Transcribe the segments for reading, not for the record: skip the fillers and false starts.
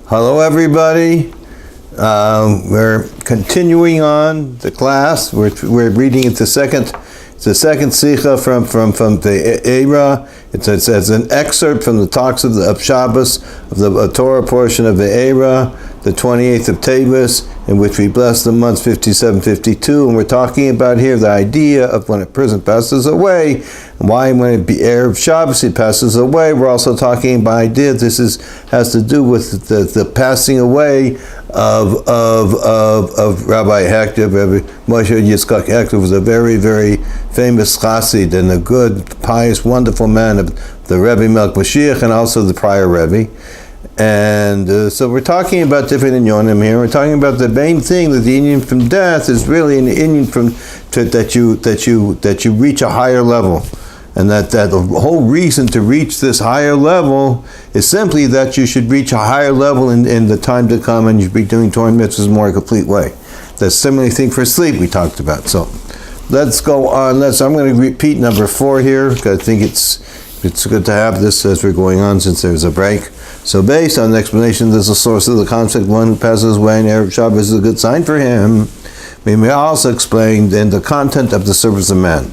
Hello, everybody. We're continuing on the class. We're reading it the second sikha from the Va'eira. It's an excerpt from the talks of SHabbos of the Torah portion of the Va'eira, the 28th of Teves, in which we bless the months 57, 52, and we're talking about here the idea of when a person passes away, and why when it be Erev Shabbos he passes away. We're also talking about idea has to do with the passing away of Rabbi Hecht, Rebbe Moshe Yitzchak Hecht, who was a very, very famous Chassid and a good, pious, wonderful man of the Rebbe Malchus and also the prior Rebbe. And so we're talking about different inyonim here. We're talking about the main thing, that the inyan from death is really an inyan that you reach a higher level. And that the whole reason to reach this higher level is simply that you should reach a higher level in the time to come, and you should be doing Torah mitzvahs in a more complete way. The similar thing for sleep we talked about. So let's go on. I'm going to repeat number 4 here, because I think it's good to have this as we're going on since there's a break. So based on the explanation, there's a source of the concept, one who passes away in Erev Shabbos is a good sign for him. We may also explain then the content of the service of man.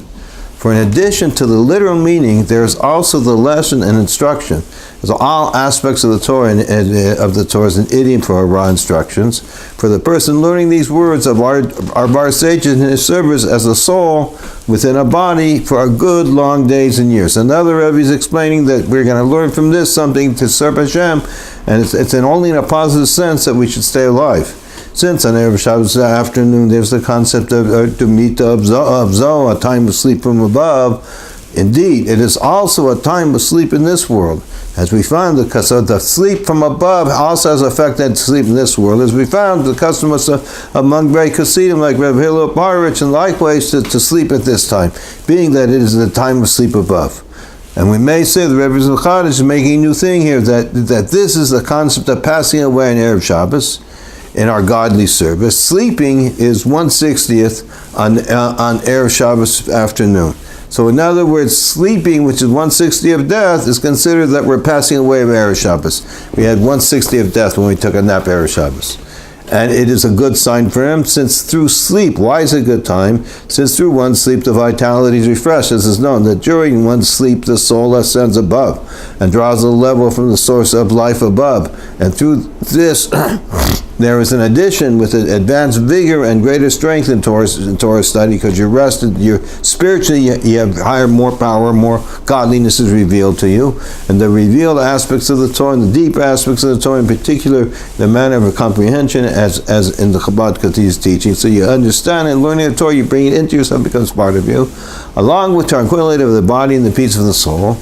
For in addition to the literal meaning, there is also the lesson and instruction. So all aspects of the Torah is an idiom for our raw instructions. For the person learning these words of our sages in his service as a soul within a body for a good long days and years. Another Rebbe is explaining that we're going to learn from this something to serve Hashem, and it's only in a positive sense that we should stay alive. Since on Erev Shabbos afternoon there's the concept of Dumita of Zoh, a time of sleep from above. Indeed, it is also a time of sleep in this world. As we found, the sleep from above also has affected sleep in this world. As we found, the custom among great Chassidim like Rebbe Baruch and likewise to sleep at this time, being that it is the time of sleep above. And we may say the Rebbe Zilchad is making a new thing here, that this is the concept of passing away in Erev Shabbos, in our godly service. Sleeping is 1/60th on Erev Shabbos afternoon. So in other words, sleeping, which is 1/60th of death, is considered that we're passing away of Erev Shabbos. We had 1/60th of death when we took a nap Erev Shabbos. And it is a good sign for him, since through sleep, why is it a good time? Since through one's sleep the vitality is refreshed, as is known, that during one's sleep the soul ascends above and draws a level from the source of life above. And through this there is an addition with an advanced vigor and greater strength in Torah study, because you're rested, spiritually you have higher, more power, more godliness is revealed to you, and the revealed aspects of the Torah, and the deeper aspects of the Torah, in particular the manner of comprehension, as in the Chabad Kati's teaching. So you understand, and learning the Torah, you bring it into yourself, becomes part of you, along with tranquility of the body and the peace of the soul.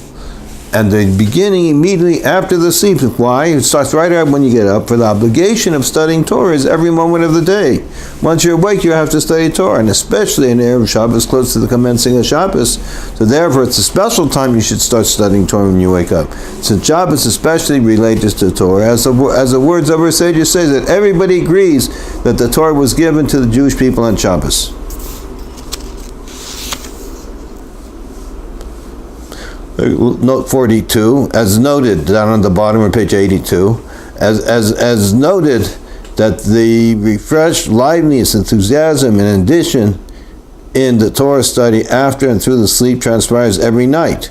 And the beginning immediately after the sleep. Why? It starts right out when you get up. For the obligation of studying Torah is every moment of the day. Once you're awake, you have to study Torah, and especially in Erev Shabbos, close to the commencing of Shabbos. So therefore, it's a special time you should start studying Torah when you wake up. Since Shabbos especially relates to Torah, as the words of our sages say, that everybody agrees that the Torah was given to the Jewish people on Shabbos. Note 42, as noted down on the bottom of page 82, as noted that the refreshed liveliness, enthusiasm, and addition in the Torah study after and through the sleep transpires every night.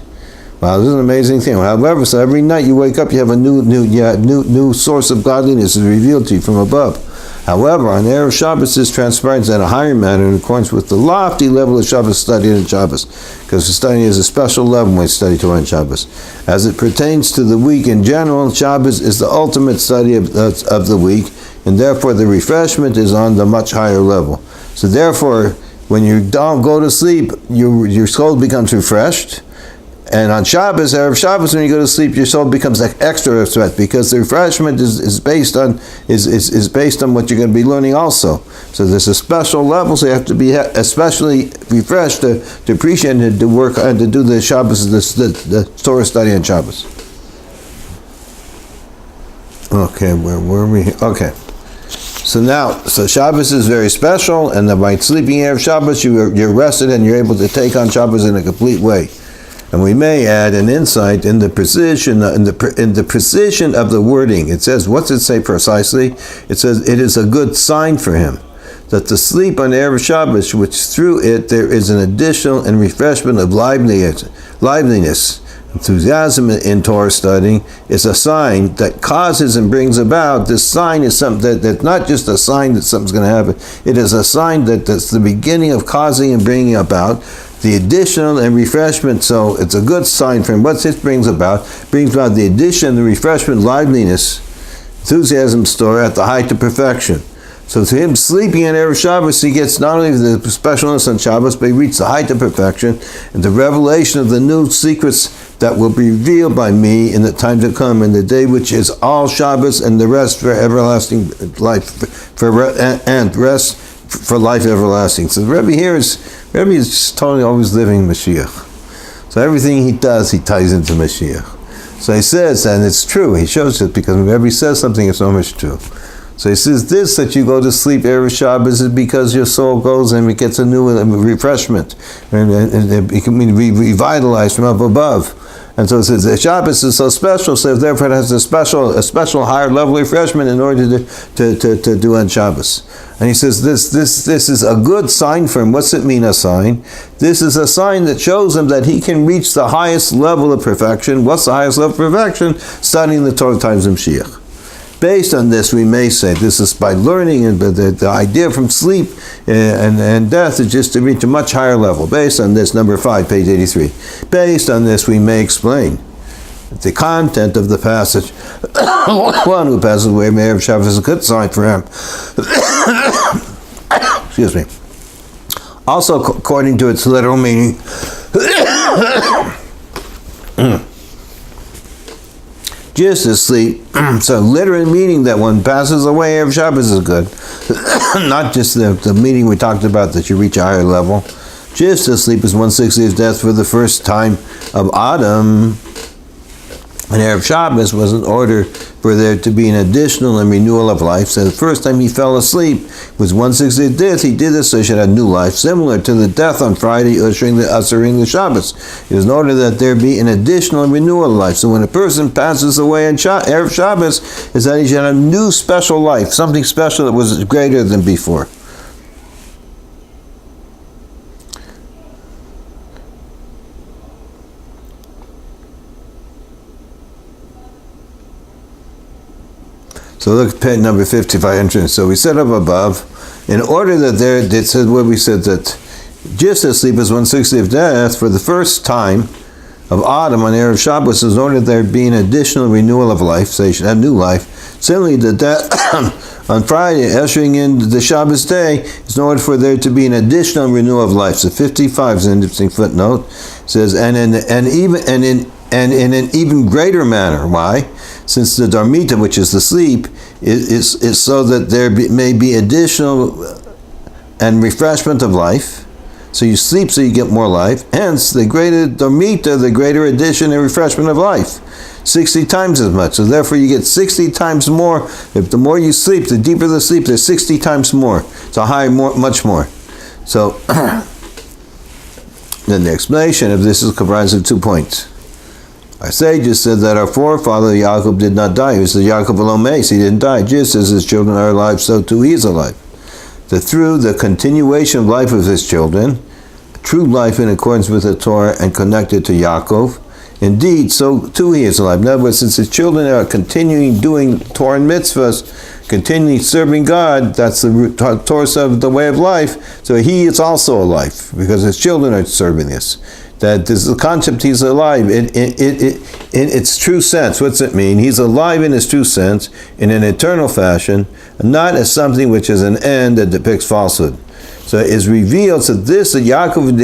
Wow, this is an amazing thing. However, so every night you wake up, you have a new source of godliness is revealed to you from above. However, on Erev Shabbos, this transpires in a higher manner in accordance with the lofty level of Shabbos study in Shabbos, because the study is a special level when we study Torah in Shabbos. As it pertains to the week in general, Shabbos is the ultimate study of the week, and therefore the refreshment is on the much higher level. So therefore, when you don't go to sleep, your soul becomes refreshed. And on Shabbos, Erev Shabbos, when you go to sleep, your soul becomes like extra refreshed, because the refreshment is based on what you're going to be learning also. So there's a special level, so you have to be especially refreshed to appreciate and to work and to do the Shabbos, the Torah study on Shabbos. Okay, where were we? Okay. So Shabbos is very special, and by sleeping Erev Shabbos, you're rested and you're able to take on Shabbos in a complete way. And we may add an insight in the precision in the precision of the wording. It says, what's it say precisely? It says it is a good sign for him that the sleep on Erev Shabbos, which through it there is an additional and refreshment of liveliness, enthusiasm in Torah studying, is a sign that causes and brings about. This sign is something that's not just a sign that something's going to happen. It is a sign that's the beginning of causing and bringing about the additional and refreshment. So it's a good sign for him. What this brings about the addition, the refreshment, liveliness, enthusiasm store at the height of perfection. So to him, sleeping on Erev Shabbos, he gets not only the specialness on Shabbos, but he reaches the height of perfection and the revelation of the new secrets that will be revealed by me in the time to come, in the day which is all Shabbos and the rest for everlasting life, and rest for life everlasting. So the Rebbe here is just totally always living Mashiach. So everything he does, he ties into Mashiach. So he says, and it's true, he shows it because whenever he says something, it's so much true. So he says this, that you go to sleep Erev Shabbos is because your soul goes and it gets a new refreshment. And it can be revitalized from up above. And so it says the Shabbos is so special, so therefore it has a special higher level refreshment in order to do on Shabbos. And he says this is a good sign for him. What's it mean, a sign? This is a sign that shows him that he can reach the highest level of perfection. What's the highest level of perfection? Studying the Torah times of Mashiach. Based on this, we may say this is by learning, and the idea from sleep and death is just to reach a much higher level. Based on this, number 5, page 83. Based on this, we may explain the content of the passage. One who passes away may have Shabbos is a good sign for him. Excuse me. Also, according to its literal meaning, just as sleep, so literal meaning that one passes away Erev Shabbos is good. Not just the meaning we talked about that you reach a higher level. Just as sleep is 1/60th death for the first time of Adam. And Erev Shabbos was in order for there to be an additional and renewal of life. So the first time he fell asleep was 1/60th death. He did this so he should have new life, similar to the death on Friday, ushering the Shabbos. It is in order that there be an additional renewal of life. So when a person passes away on Erev Shabbos, is that he should have a new special life, something special that was greater than before. So look at page number 55. So we said up above, in order that there, it said what we said, that just as sleep is 1/60th death, for the first time of Adam on Erev Shabbos, is in order that there be an additional renewal of life, so you should have new life. Similarly, the death on Friday, ushering in the Shabbos day, is in order for there to be an additional renewal of life. So 55 is an interesting footnote. It says, and in an even greater manner. Why? Since the Dharmita, which is the sleep, is so that there may be additional and refreshment of life. So you sleep so you get more life. Hence, the greater Dharmita, the greater addition and refreshment of life. 60 times as much. So therefore you get 60 times more. If the more you sleep, the deeper the sleep, there's 60 times more. It's a high, much more. So, then the explanation of this is comprised of 2 points. Our sages said that our forefather Yaakov did not die. He was the Yaakov Alomes. He didn't die. Just as his children are alive, so too he is alive. That through the continuation of life of his children, true life in accordance with the Torah and connected to Yaakov, indeed, so too he is alive. In other words, since his children are continuing doing Torah and mitzvahs, continuing serving God, that's the Torah of the way of life, so he is also alive, because his children are serving this. That this is the concept, he's alive in its true sense. What's it mean? He's alive in his true sense, in an eternal fashion, not as something which is an end that depicts falsehood. So it is revealed, so this, that Yaakov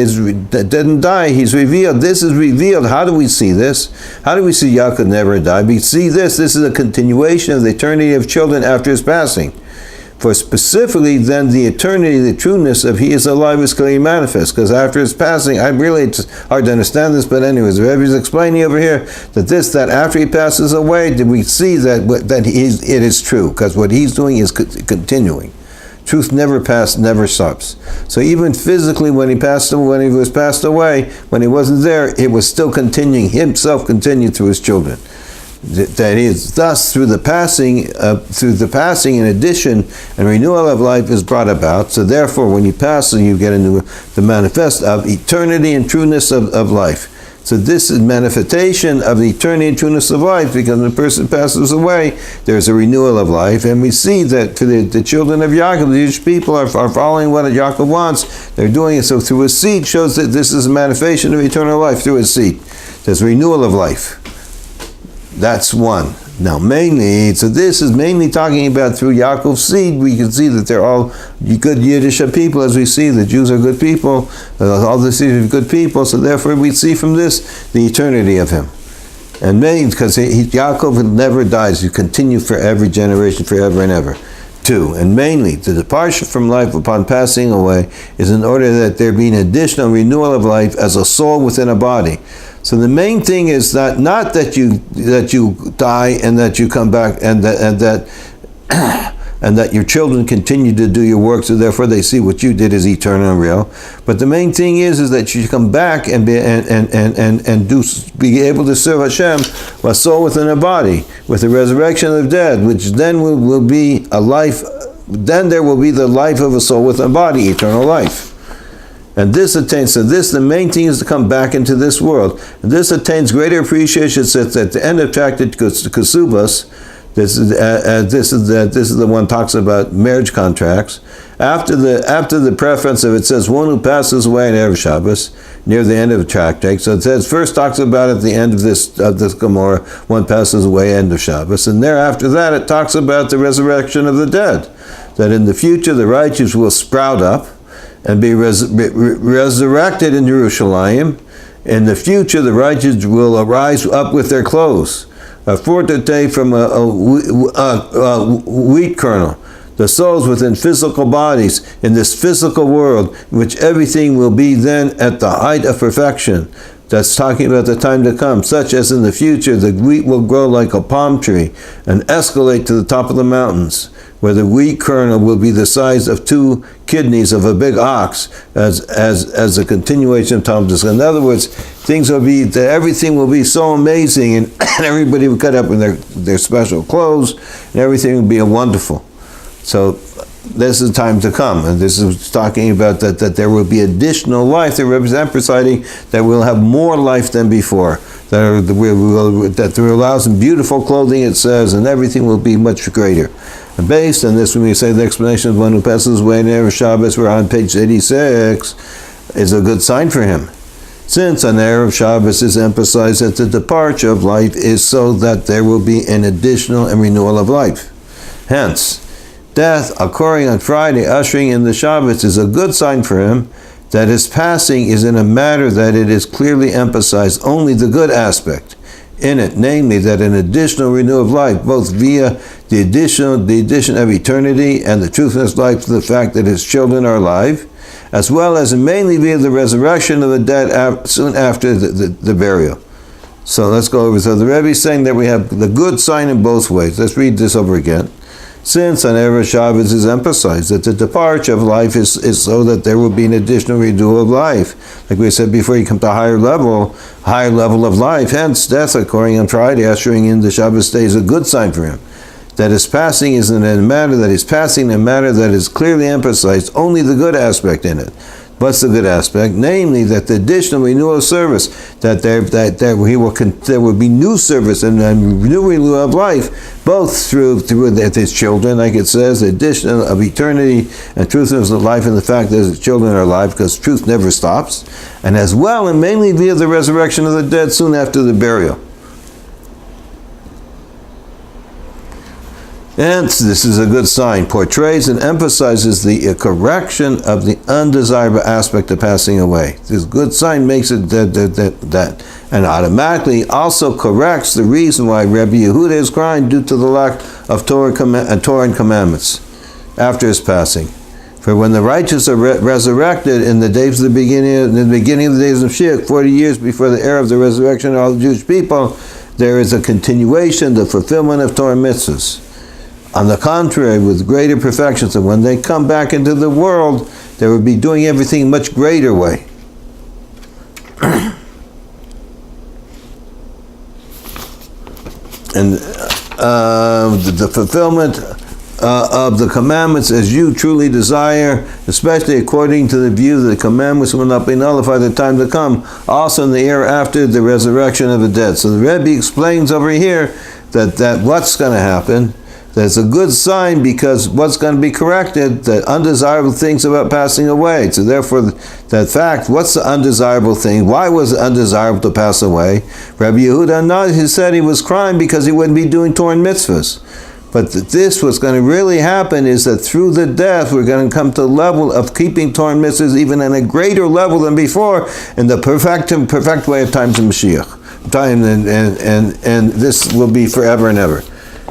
didn't die, he's revealed, this is revealed. How do we see this? How do we see Yaakov never died? We see this is a continuation of the eternity of children after his passing. For specifically, then, the eternity, the trueness of he is alive is clearly manifest. Because after his passing, it's hard to understand this, but anyways, the Rebbe is explaining over here that after he passes away, did we see that it is true? Because what he's doing is continuing. Truth never stops. So even physically, when he was passed away, when he wasn't there, it was still continuing. Himself continued through his children. That is, thus through the passing, in addition, and renewal of life is brought about. So therefore, when you pass, you get into the manifest of eternity and trueness of life. So this is manifestation of the eternity and trueness of life, because when a person passes away, there's a renewal of life. And we see that for the children of Yaakov, the Jewish people are following what Yaakov wants. They're doing it. So through his seed shows that this is a manifestation of eternal life through his seed. There's renewal of life. That's one. Now this is mainly talking about through Yaakov's seed. We can see that they're all good Yiddish people, as we see. The Jews are good people. All the seed are good people. So therefore we see from this the eternity of him. And mainly because Yaakov never dies. You continue for every generation, forever and ever. 2. And mainly, the departure from life upon passing away is in order that there be an additional renewal of life as a soul within a body. So the main thing is not that you die and that you come back and that and that your children continue to do your work, so therefore they see what you did is eternal and real. But the main thing is that you come back and be able to serve Hashem, a soul within a body, with the resurrection of the dead, which then will be a life. Then there will be the life of a soul within a body, eternal life. And this attains, the main thing is to come back into this world. And this attains greater appreciation, since at the end of Tractate Kesubos, this is the one talks about marriage contracts. After the preference of it says one who passes away in Erev Shabbos, near the end of the tractate. So it says first talks about at the end of this Gemara, one passes away end of Shabbos, and thereafter that it talks about the resurrection of the dead, that in the future the righteous will sprout up and be resurrected in Jerusalem. In the future, the righteous will arise up with their clothes, a forte from a wheat kernel. The souls within physical bodies in this physical world, in which everything will be then at the height of perfection. That's talking about the time to come, such as in the future the wheat will grow like a palm tree and escalate to the top of the mountains, where the wheat kernel will be the size of 2 kidneys of a big ox, as a continuation of Talmud. In other words, everything will be so amazing, and everybody will cut up in their special clothes, and everything will be wonderful. So this is time to come, and this is talking about that there will be additional life. The Rebbe is emphasizing that we'll have more life than before. That there allows them beautiful clothing, it says, and everything will be much greater. And based on this, when we say the explanation of one who passes away in Erev Shabbos, we're on page 86, is a good sign for him. Since on Erev Shabbos is emphasized that the departure of life is so that there will be an additional and renewal of life. Hence, death occurring on Friday, ushering in the Shabbos, is a good sign for him, that his passing is in a matter that it is clearly emphasized only the good aspect in it, namely that an additional renewal of life, both via the addition of eternity and the truthless life to the fact that his children are alive, as well as mainly via the resurrection of the dead soon after the burial. So let's go over. So the Rebbe is saying that we have the good sign in both ways. Let's read this over again. Since on Erev Shabbos is emphasized that the departure of life is so that there will be an additional renewal of life. Like we said before, you come to a higher level of life. Hence, death occurring on Friday, ushering in the Shabbos day, is a good sign for him. That his passing is in a matter that is clearly emphasized, only the good aspect in it. What's the good aspect? Namely, that the additional renewal of service, that there will be new service and new renewal of life, both through his children, like it says, the addition of eternity and truthness of life, and the fact that his children are alive, because truth never stops, and as well, and mainly via the resurrection of the dead soon after the burial. And this is a good sign, portrays and emphasizes the correction of the undesirable aspect of passing away. This good sign makes it that and automatically also corrects the reason why Rebbe Yehuda is crying due to the lack of Torah and commandments after his passing. For when the righteous are resurrected in the days of the beginning of the days of Mashiach, 40 years before the era of the resurrection of all the Jewish people, there is a continuation, the fulfillment of Torah mitzvahs. On the contrary, with greater perfection. So when they come back into the world, they will be doing everything much greater way. And the fulfillment of the commandments as you truly desire, especially according to the view that the commandments will not be nullified at the time to come, also in the year after the resurrection of the dead. So the Rebbe explains over here that what's going to happen, that's a good sign, because what's going to be corrected, the undesirable things about passing away. So therefore, that fact, what's the undesirable thing? Why was it undesirable to pass away? Rabbi Yehuda, he said he was crying because he wouldn't be doing Torah and mitzvahs. But this, what's going to really happen is that through the death, we're going to come to the level of keeping Torah and mitzvahs even on a greater level than before, in the perfect way of times of Mashiach. And this will be forever and ever.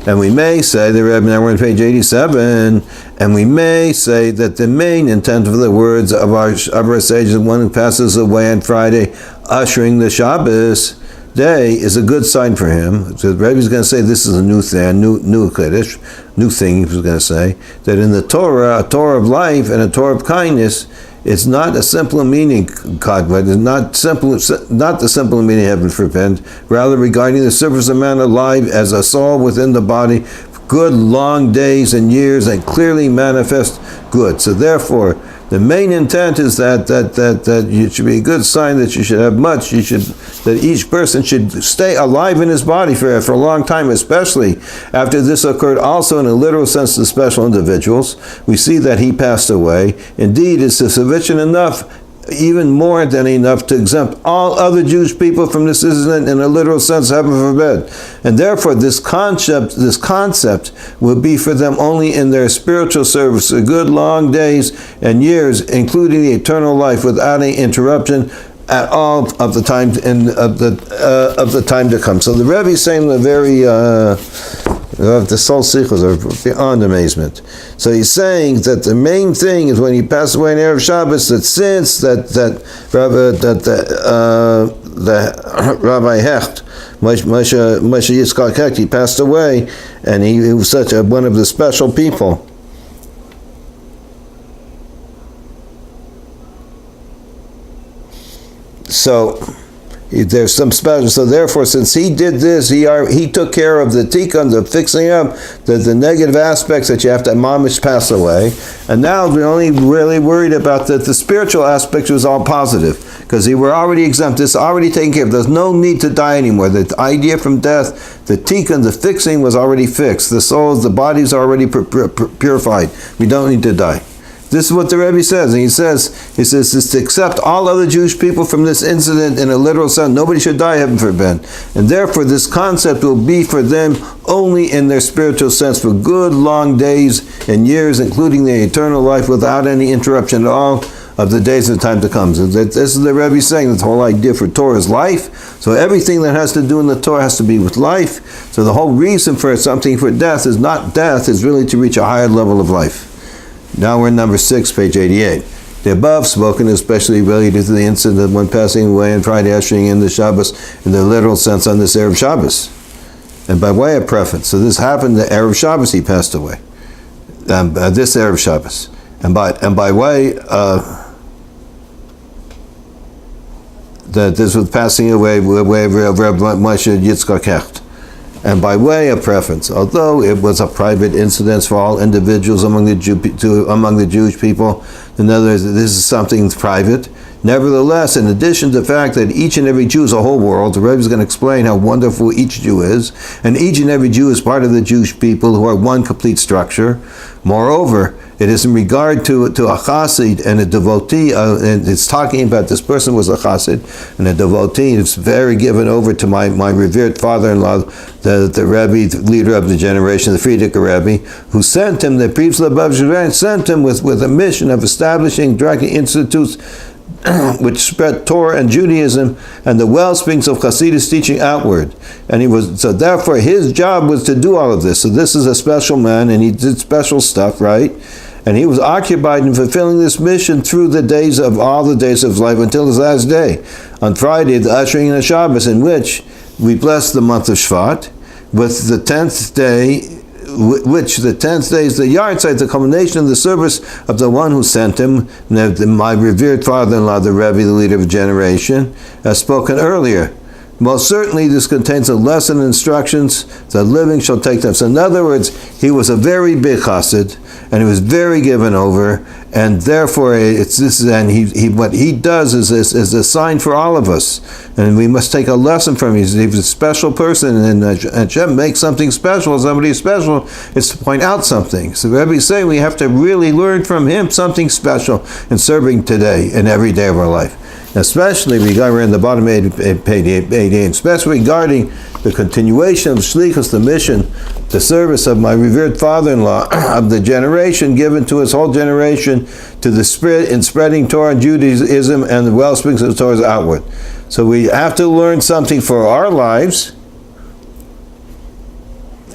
And we may say, the Rebbe, now we're on page 87, and we may say that the main intent of the words of our sages, the one who passes away on Friday, ushering the Shabbos day, is a good sign for him. So the Rebbe is going to say this is a new thing, new Kiddush, new thing he was going to say, that in the Torah, a Torah of life and a Torah of kindness, it's not a simple meaning, it's not the simple meaning, heaven forbid, rather regarding the surface of man alive as a soul within the body, good long days and years, and clearly manifest good. So therefore, the main intent is that it should be a good sign that you should have much. That each person should stay alive in his body for a long time, especially after this occurred also in a literal sense to special individuals. We see that he passed away. Indeed, it's sufficient enough, even more than enough, to exempt all other Jewish people from this incident in a literal sense, heaven forbid. And therefore, this concept will be for them only in their spiritual service, a good long days and years, including the eternal life, without any interruption at all of the time of the time to come. So the Rebbe is saying the very the soul sichos are beyond amazement. So he's saying that the main thing is when he passed away in Erev Shabbos, that since the Rabbi Hecht, Moshe Yitzchak Hecht, he passed away, and he was such one of the special people. So there's some special. So therefore, since he did this, he took care of the tikkun, the fixing up the negative aspects that you have to mamish pass away. And now we're only really worried about the spiritual aspect was all positive, because he were already exempt. This already taken care of. There's no need to die anymore. The idea from death, the tikkun, the fixing was already fixed. The souls, the bodies are already purified. We don't need to die. This is what the Rebbe says, and he says is to accept all other Jewish people from this incident in a literal sense. Nobody should die, heaven forbid. And therefore, this concept will be for them only in their spiritual sense, for good long days and years, including their eternal life, without any interruption at all of the days of time to come. So this is the Rebbe saying that the whole idea for Torah is life. So everything that has to do in the Torah has to be with life. So the whole reason for something for death is not death, is really to reach a higher level of life. Now we're in number 6, page 88. The above spoken especially related to the incident of one passing away on Friday, ushering in the Shabbos in the literal sense on this Erev Shabbos. And by way of preface, so this happened the Erev Shabbos he passed away. This Erev Shabbos. And by way that this was passing away with way of Rebbe Moshe Yitzchak Hecht. And by way of preference, although it was a private incident for all individuals among the Jewish people, in other words, this is something private. Nevertheless, in addition to the fact that each and every Jew is a whole world, the Rebbe is going to explain how wonderful each Jew is, and each and every Jew is part of the Jewish people who are one complete structure. Moreover, it is in regard to a chassid and a devotee, and it's talking about this person was a chassid and a devotee. It's very given over to my revered father-in-law, the Rebbe, the leader of the generation, the Frierdiker Rebbe, who sent him, the priests above sent him with a mission of establishing, directing institutes which spread Torah and Judaism and the wellsprings of Hasidus teaching outward. And so therefore his job was to do all of this. So this is a special man, and he did special stuff, right? And he was occupied in fulfilling this mission through all the days of his life until his last day. On Friday, the ushering in the Shabbos, in which we bless the month of Shvat, with the 10th day, which the 10th day is the yahrzeit, the culmination of the service of the one who sent him, my revered father-in-law, the Rebbe, the leader of a generation, as spoken earlier. Most certainly this contains a lesson and instructions that living shall take them. So in other words, he was a very big chassid, and he was very given over, and therefore what he does is a sign for all of us, and we must take a lesson from him. He's a special person, and Hashem makes something special. Somebody special is to point out something. So the Rebbe say we have to really learn from him something special in serving today and every day of our life. Especially, we're in the bottom page 88, especially regarding the continuation of Shlichus, the mission, the service of my revered father-in-law, of the generation given to his whole generation, to the spirit in spreading Torah and Judaism and the wellsprings of Torah's outward. So we have to learn something for our lives,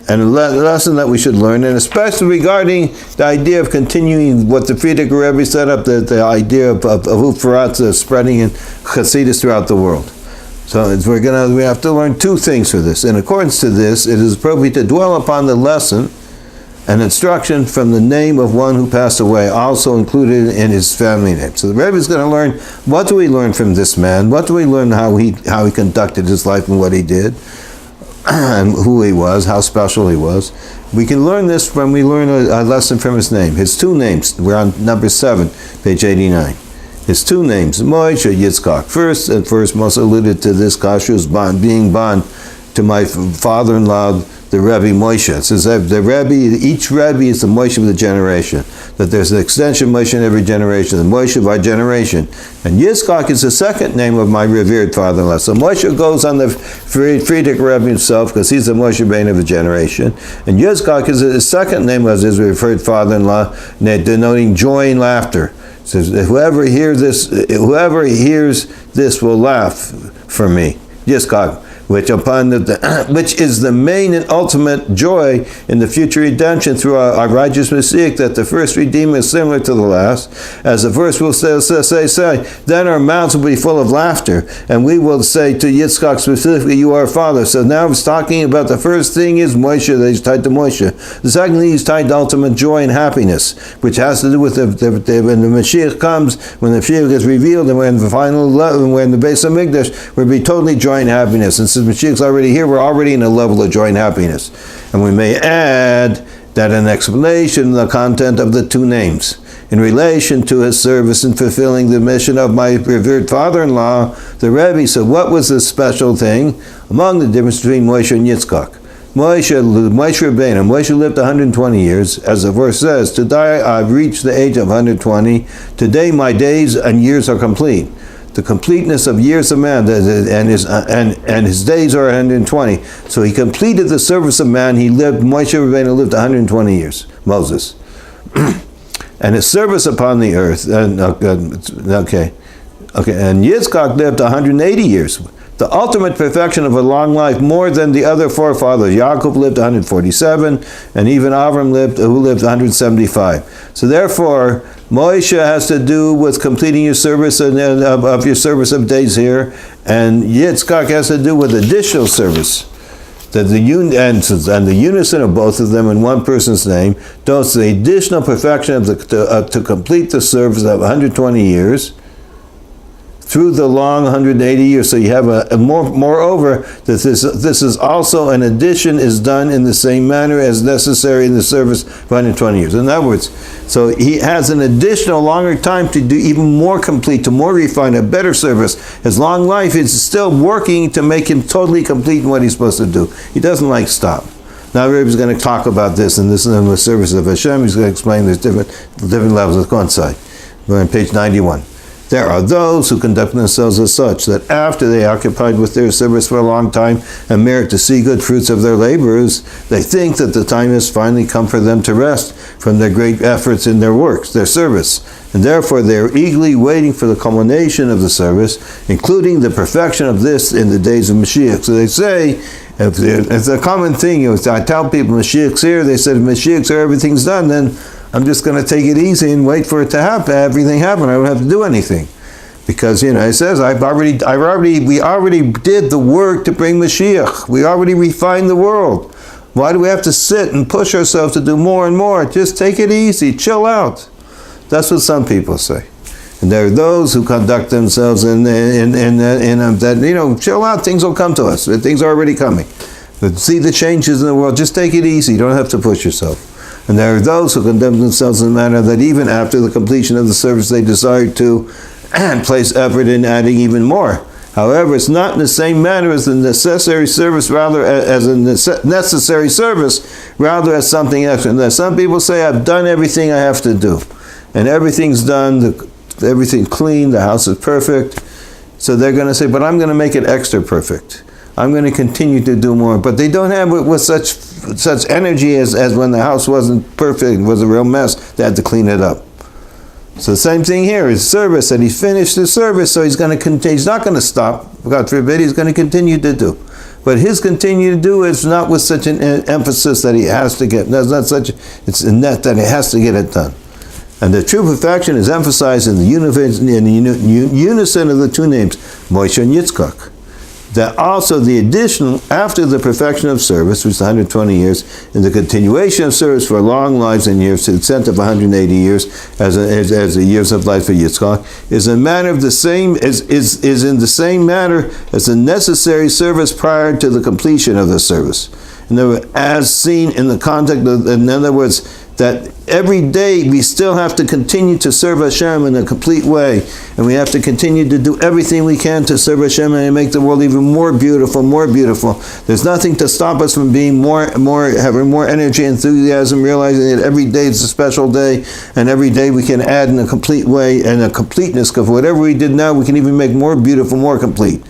and a lesson that we should learn, and especially regarding the idea of continuing what the Frierdiker Rebbe set up, the idea of Ufarat spreading in Chassidus throughout the world. So we have to learn two things for this. In accordance to this, it is appropriate to dwell upon the lesson and instruction from the name of one who passed away, also included in his family name. So the Rebbe is going to learn, what do we learn from this man? What do we learn how he conducted his life and what he did? And who he was, how special he was. We can learn this when we learn a lesson from his name. His two names, we're on number 7, page 89. His two names, Moshe Yitzchak. First most alluded to this kashrus being bond to my father-in-law, the Rebbe Moshe. It says that each Rebbe is the Moshe of the generation. That there's an extension of Moshe in every generation, the Moshe of our generation. And Yitzchak is the second name of my revered father-in-law. So Moshe goes on the Frierdiker Rebbe himself, because he's the Moshe Rabbeinu of a generation. And Yitzchak is his second name as his revered father-in-law, denoting joy and laughter. It says, whoever hears this will laugh for me. Yitzchak, which is the main and ultimate joy in the future redemption through our righteous Messiah, that the first Redeemer is similar to the last. As the verse will say, then our mouths will be full of laughter, and we will say to Yitzchak specifically, you are our father. So now it's talking about the first thing is Moshe, that he's tied to Moshe. The second thing he's tied to ultimate joy and happiness, which has to do with when the Mashiach comes, when the Mashiach is revealed, and when the final level, when the Beis HaMikdash, will be totally joy and happiness. And since Mashiach's already here, we're already in a level of joy and happiness. And we may add that an explanation of the content of the two names in relation to his service in fulfilling the mission of my revered father-in-law, the Rebbe. So what was the special thing among the difference between Moshe and Yitzchak? Moshe Rabbeinu, Moshe lived 120 years, as the verse says, today I've reached the age of 120, today my days and years are complete. The completeness of years of man, and his days are 120. So he completed the service of man. Moshe Rabbeinu lived 120 years, Moses. And his service upon the earth, and Yitzchak lived 180 years. The ultimate perfection of a long life, more than the other forefathers. Yaakov lived 147, and even Avram lived 175. So therefore, Moshe has to do with completing your service of your service of days here, and Yitzchak has to do with additional service. That the unison of both of them in one person's name denotes the additional perfection to complete the service of 120 years through the long 180 years. So you have moreover, that this is also an addition is done in the same manner as necessary in the service of 120 years. In other words, so he has an additional longer time to do even more complete, to more refine, a better service. His long life is still working to make him totally complete in what he's supposed to do. He doesn't stop. Now Rebbe is going to talk about this, and this is in the service of Hashem. He's going to explain there's different levels. Let's go inside. We're on page 91. There are those who conduct themselves as such that after they occupied with their service for a long time and merit to see good fruits of their labors, they think that the time has finally come for them to rest from their great efforts in their works, their service, and therefore they are eagerly waiting for the culmination of the service, including the perfection of this in the days of Mashiach. So they say, it's a common thing. I tell people Mashiach's here. They said, if Mashiach's here, everything's done. Then I'm just going to take it easy and wait for it to happen. Everything happen. I don't have to do anything, because it says we already did the work to bring Mashiach. We already refined the world. Why do we have to sit and push ourselves to do more and more? Just take it easy, chill out. That's what some people say. And there are those who conduct themselves in that, chill out, things will come to us. Things are already coming. But see the changes in the world, just take it easy, you don't have to push yourself. And there are those who conduct themselves in a manner that even after the completion of the service they desire to place effort in adding even more. However, it's not in the same manner as the necessary service, rather as a necessary service, rather as something extra. And some people say, I've done everything I have to do. And everything's done, everything's clean, the house is perfect. So they're going to say, but I'm going to make it extra perfect. I'm going to continue to do more. But they don't have it with such energy as when the house wasn't perfect, it was a real mess, they had to clean it up. So the same thing here, his service, that he finished the service, so he's going to continue, he's not going to stop, God forbid, he's going to continue to do. But his continue to do is not with such an emphasis that he has to get, it's a net that he has to get it done. And the true perfection is emphasized in the unison of the two names, Moshe and Yitzchak. That also the additional, after the perfection of service, which is 120 years, and the continuation of service for long lives and years, to the extent of 180 years, as the years of life for Yitzchak, is a manner of the same, is in the same manner as the necessary service prior to the completion of the service. In other words, as seen in the context of, in other words, that every day we still have to continue to serve Hashem in a complete way, and we have to continue to do everything we can to serve Hashem and make the world even more beautiful, more beautiful. There's nothing to stop us from being having more energy, enthusiasm, realizing that every day is a special day, and every day we can add in a complete way and a completeness, because whatever we did now, we can even make more beautiful, more complete.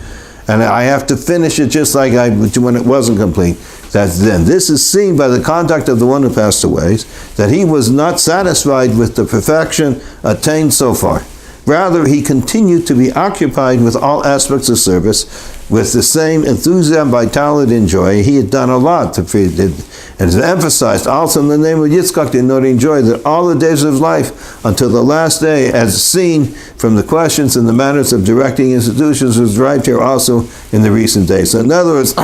And I have to finish it just like when it wasn't complete. Then this is seen by the conduct of the one who passed away, that he was not satisfied with the perfection attained so far. Rather, he continued to be occupied with all aspects of service, with the same enthusiasm, vitality, and joy. He had done a lot and it's emphasized also in the name of Yitzchak, in order to enjoy that all the days of his life until the last day, as seen from the questions and the manners of directing institutions, was derived here also in the recent days. So in other words,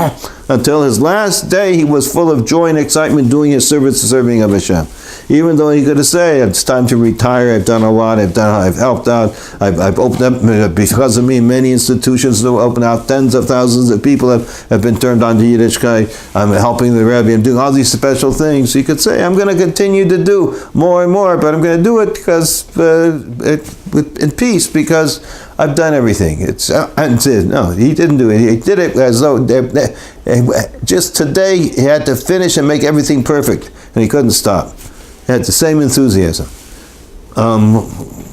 until his last day, he was full of joy and excitement doing his service, serving of Hashem. Even though he could have said, it's time to retire, I've done a lot, I've helped out, I've opened up, because of me, many institutions have opened out, tens of thousands of people have been turned on to Yiddishkeit, I'm helping the Rebbe, I'm doing all these special things. He could say, I'm going to continue to do more and more, but I'm going to do it because in peace, because I've done everything. No, he didn't do it. He did it as though just today he had to finish and make everything perfect, and he couldn't stop. He had the same enthusiasm.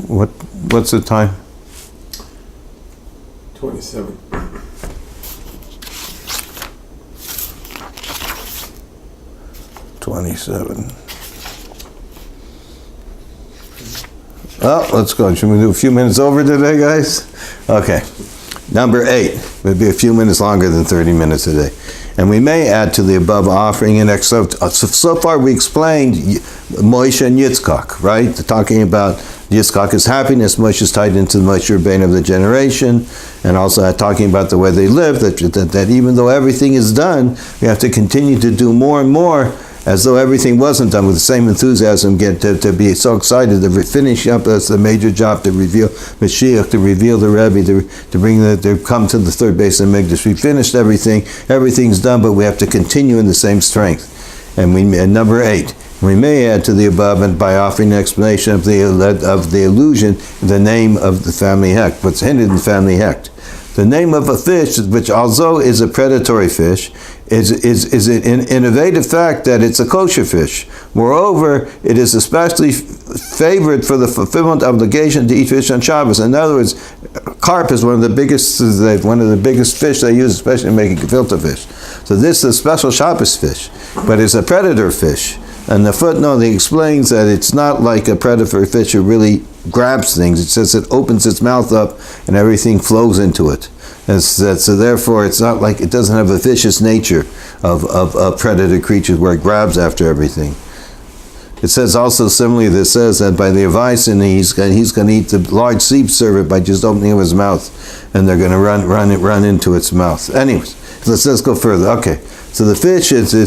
What's the time? 27. Oh, let's go. Should we do a few minutes over today, guys? Okay. Number 8. Would be a few minutes longer than 30 minutes a day. And we may add to the above offering and so far we explained Moshe and Yitzchak, right? Talking about Yitzchak's happiness, Moshe is tied into the Moshe Rabbeinu of the generation, and also talking about the way they live, that even though everything is done, we have to continue to do more and more, as though everything wasn't done, with the same enthusiasm, to be so excited to finish up. That's the major job, to reveal Mashiach, to reveal the Rebbe, to come to the third base of Mikdash. We finished everything, everything's done, but we have to continue in the same strength. And number 8, we may add to the above, and by offering an explanation of the allusion, the name of the family Hecht, what's hinted in the family Hecht. The name of a fish, which although is a predatory fish, is an innovative fact that it's a kosher fish. Moreover, it is especially favored for the fulfillment of obligation to eat fish on SHabbos. In other words, carp is one of the biggest fish they use, especially in making gefilte fish. So this is a special Shabbos fish, but it's a predator fish. And the footnote, he explains that it's not like a predator fish who really grabs things. It says it opens its mouth up and everything flows into it. And so therefore, it's not like, it doesn't have a vicious nature of predator creatures where it grabs after everything. It says also similarly, this says that by the advice, and he's going to eat the large sea serpent by just opening of his mouth, and they're going to run into its mouth. Anyways, let's go further. Okay. So the fish, it's a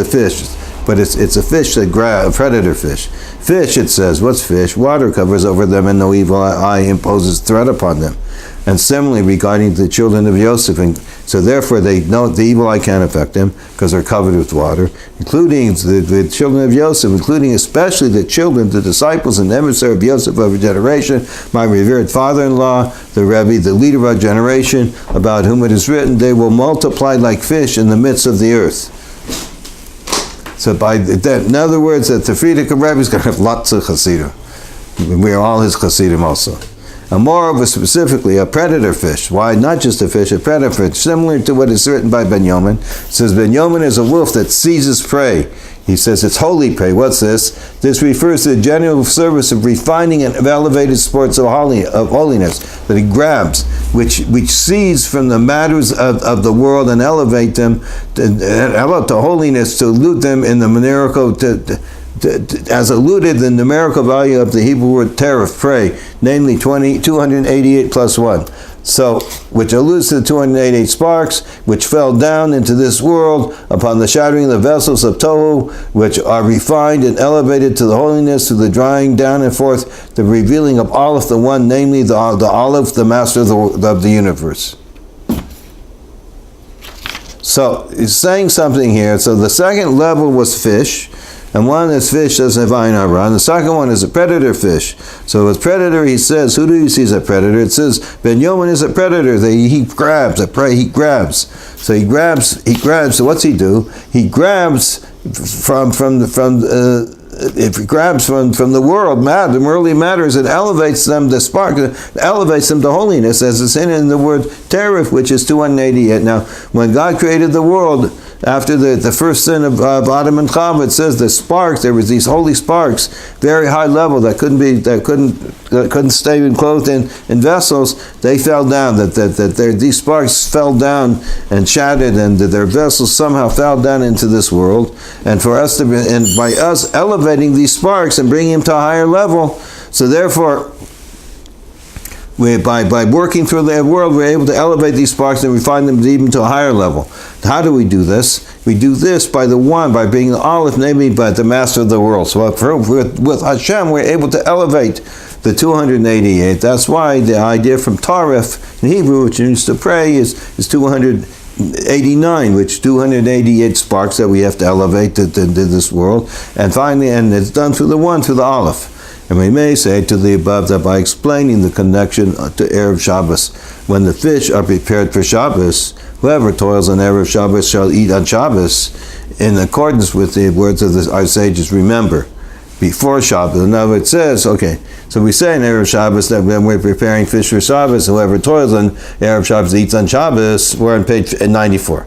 fish, but it's a fish that a predator fish. Fish, it says, what's fish? Water covers over them, and no evil eye imposes threat upon them. And similarly regarding the children of Yosef, and so therefore they know the evil eye can't affect them because they're covered with water, including the children of Yosef, including especially the children, the disciples and emissary of Yosef of a generation, my revered father-in-law, the Rebbe, the leader of our generation, about whom it is written, they will multiply like fish in the midst of the earth. So by that, in other words, that the Frierdiker Rebbe is going to have lots of Chassidim. We are all his Chassidim also. And moreover, specifically, a predator fish. Why? Not just a fish, a predator fish. Similar to what is written by Benjamin. It says, Benjamin is a wolf that seizes prey. He says it's holy prey. What's this? This refers to the general service of refining and of elevated sports of holiness that he grabs, which sees from the matters of the world and elevate them to holiness, to elude them in the numerical, as alluded, the numerical value of the Hebrew word teref, prey, namely 288 plus 1. So, which alludes to the 288 sparks, which fell down into this world upon the shattering of the vessels of Tohu, which are refined and elevated to the holiness, to the drying down and forth, the revealing of Aleph, the one, namely the Aleph, the master of the universe. So, he's saying something here. So the second level was fish, and one is fish doesn't have ayin hara, and the second one is a predator fish. So with predator, he says, who do you see as a predator? It says, Benjamin is a predator. He grabs a prey. He grabs. So he grabs. So what's he do? He grabs from the world, the worldly matters, it elevates them, the spark, elevates them to holiness, as it's in the word teref, which is 288. Now, when God created the world, after the first sin of Adam and Chava, it says the sparks, there was these holy sparks, very high level, that couldn't stay enclosed in vessels. They fell down, these sparks fell down and shattered, and their vessels somehow fell down into this world. And for us and by us elevating these sparks and bringing them to a higher level, so therefore, by working through the world, we're able to elevate these sparks and refine them even to a higher level. How do we do this? We do this by the one, by being the Aleph, namely by the master of the world. So with Hashem, we're able to elevate the 288. That's why the idea from Taref in Hebrew, which means to pray, is 289, which 288 sparks that we have to elevate to this world. And finally, and it's done through the one, through the Aleph. And we may say to the above that by explaining the connection to Erev Shabbos, when the fish are prepared for Shabbos, whoever toils on Erev Shabbos shall eat on Shabbos, in accordance with the words of our sages, remember, before Shabbos. And now it says, okay, so we say in Erev Shabbos that when we're preparing fish for Shabbos, whoever toils on Erev Shabbos eats on Shabbos. We're on page 94.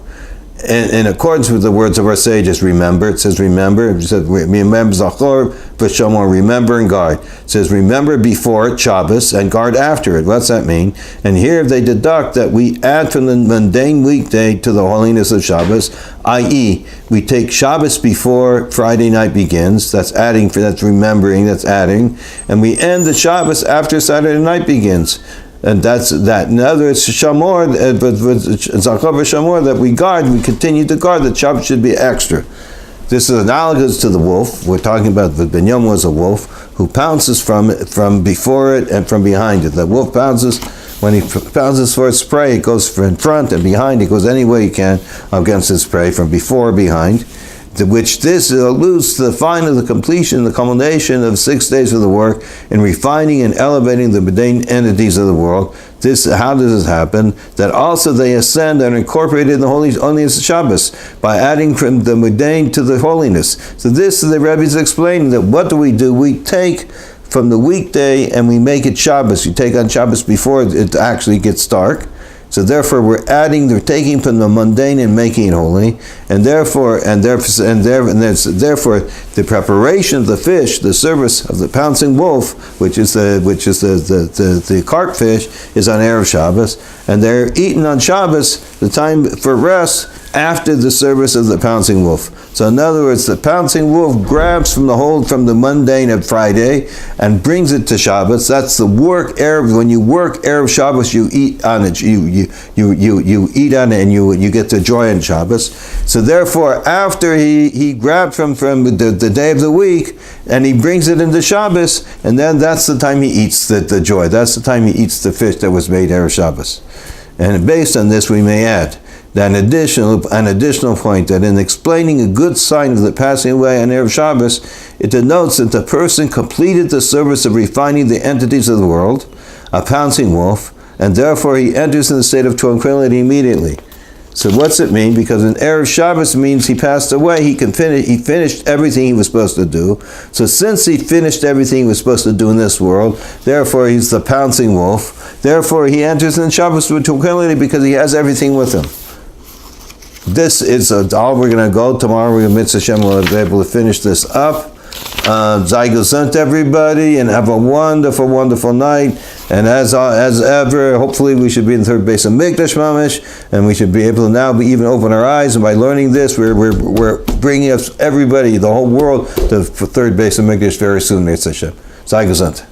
In accordance with the words of our sages, remember, it says remember, it says remember Zachor, V'Shamor, remember and guard. It says remember before Shabbos and guard after it. What's that mean? And here they deduct that we add from the mundane weekday to the holiness of Shabbos, i.e., we take Shabbos before Friday night begins, that's adding, that's remembering, that's adding, and we end the Shabbos after Saturday night begins. And that's that. In other words, Shamor, but Zachor Shamor, that we continue to guard. The Shabbos should be extra. This is analogous to the wolf. We're talking about that Benjamin was a wolf who pounces from before it and from behind it. The wolf pounces, when he pounces for its prey, it goes in front and behind. It goes any way he can against its prey, from before or behind. Which this alludes to the completion, the culmination of 6 days of the work in refining and elevating the mundane entities of the world. How does this happen? That also they ascend and are incorporated in the holiness of Shabbos by adding from the mundane to the holiness. So this, the Rebbe is explaining that what do? We take from the weekday and we make it Shabbos. You take on Shabbos before it actually gets dark. So therefore, we're taking from the mundane and making it holy, and therefore, the preparation of the fish, the service of the pouncing wolf, which is the carp fish, is on Erev Shabbos, and they're eaten on Shabbos. The time for rest after the service of the pouncing wolf. So in other words, the pouncing wolf grabs from the mundane of Friday and brings it to Shabbos. That's the work Erev. When you work Erev Shabbos, you eat on it. You eat on it, and you get the joy on Shabbos. So therefore, after he grabbed from the day of the week and he brings it into Shabbos, and then that's the time he eats the joy. That's the time he eats the fish that was made Erev Shabbos. And based on this, we may add that an additional point, that in explaining a good sign of the passing away on Erev Shabbos, it denotes that the person completed the service of refining the entities of the world, a pouncing wolf, and therefore he enters in the state of tranquility immediately. So what's it mean? Because in Erev Shabbos means he passed away, he finished everything he was supposed to do. So since he finished everything he was supposed to do in this world, therefore he's the pouncing wolf. Therefore he enters in Shabbos with tranquility because he has everything with him. This is all we're going to go. Tomorrow we're going to, Mitzvah Hashem, we'll be able to finish this up. Zaygosunt everybody, and have a wonderful, wonderful night. And as ever, hopefully we should be in the third base of Mikdash Mamish, and we should be able to now even open our eyes. And by learning this, we're bringing us everybody, the whole world, to the third base of Mikdash very soon. Mitzvah Hashem. Zaygosunt.